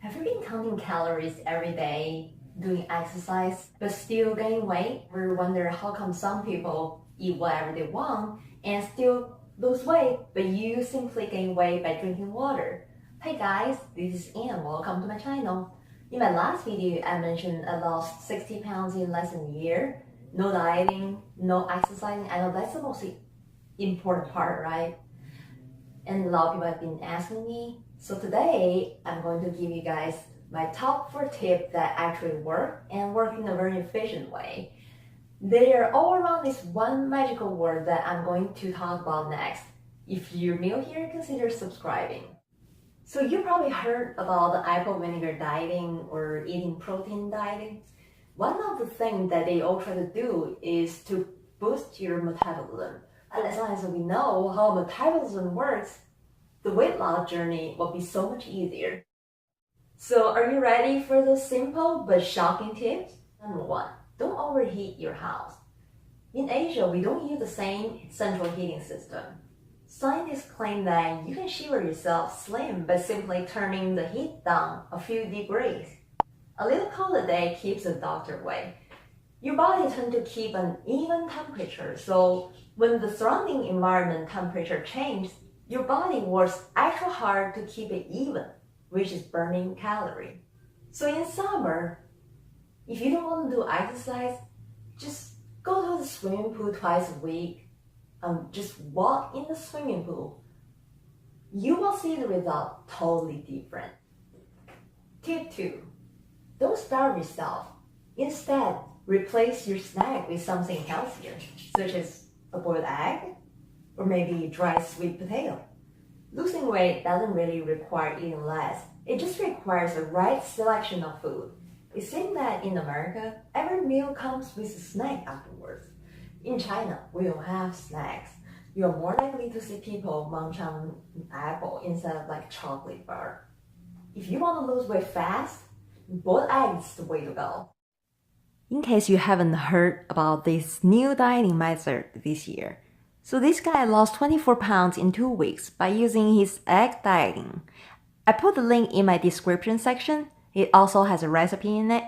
Have you been counting calories every day, doing exercise, but still gaining weight? Or wonder how come some people eat whatever they want and still lose weight, but you simply gain weight by drinking water? Hey guys, this is Anne. Welcome to my channel. In my last video, I mentioned I lost 60 pounds in less than a year. No dieting, no exercising. I know that's the most important part, right? And a lot of people have been asking me. So today, I'm going to give you guys my top 4 tips that actually work and work in a very efficient way. They are all around this one magical word that I'm going to talk about next. If you're new here, consider subscribing. So you probably heard about the apple vinegar dieting or eating protein dieting. One of the things that they all try to do is to boost your metabolism. And as long as we know how metabolism works, the weight loss journey will be so much easier. So are you ready for those simple but shocking tips? Number 1, don't overheat your house. In Asia, we don't use the same central heating system. Scientists claim that you can shiver yourself slim by simply turning the heat down a few degrees. A little cold a day keeps the doctor away. Your body tends to keep an even temperature, so when the surrounding environment temperature changes, your body works extra hard to keep it even, which is burning calories. So in summer, if you don't want to do exercise, just go to the swimming pool twice a week and just walk in the swimming pool. You will see the result totally different. Tip 2. Don't starve yourself. Instead, replace your snack with something healthier, such as a boiled egg or maybe dry sweet potato. Losing weight doesn't really require eating less. It just requires the right selection of food. It seems that in America, every meal comes with a snack afterwards. In China, we don't have snacks. You're more likely to see people munch on an apple instead of like chocolate bar. If you want to lose weight fast, boiled eggs is the way to go. In case you haven't heard about this new dieting method this year, so this guy lost 24 pounds in 2 weeks by using his egg dieting. I put the link in my description section. It also has a recipe in it.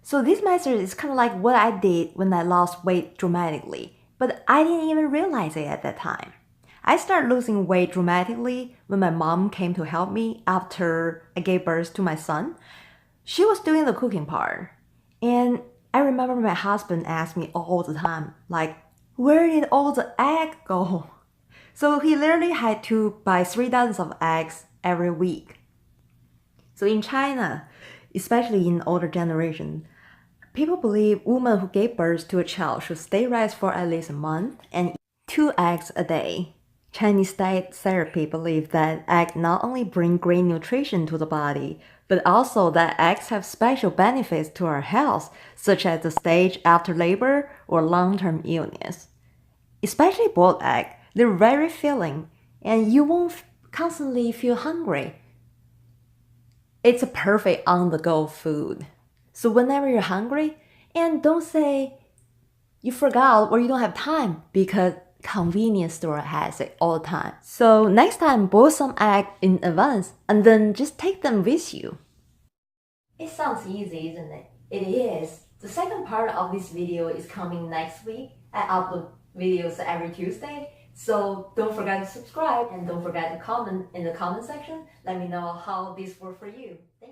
So this method is kind of like what I did when I lost weight dramatically, but I didn't even realize it at that time. I started losing weight dramatically when my mom came to help me after I gave birth to my son. She was doing the cooking part, and I remember my husband asked me all the time, like, where did all the egg go? So he literally had to buy 3 dozens of eggs every week. So in China, especially in older generation, people believe women who gave birth to a child should stay rest for at least a month and eat 2 eggs a day. Chinese diet therapy believe that eggs not only bring great nutrition to the body, but also that eggs have special benefits to our health, such as the stage after labor or long-term illness. Especially boiled egg, they're very filling, and you won't constantly feel hungry. It's a perfect on-the-go food. So whenever you're hungry, and don't say you forgot or you don't have time, because convenience store has it all the time. So next time, boil some egg in advance and then just take them with you. It sounds easy, isn't it? It is. The second part of this video is coming next week. I upload videos every Tuesday. So don't forget to subscribe and don't forget to comment in the comment section. Let me know how this worked for you. Thank you.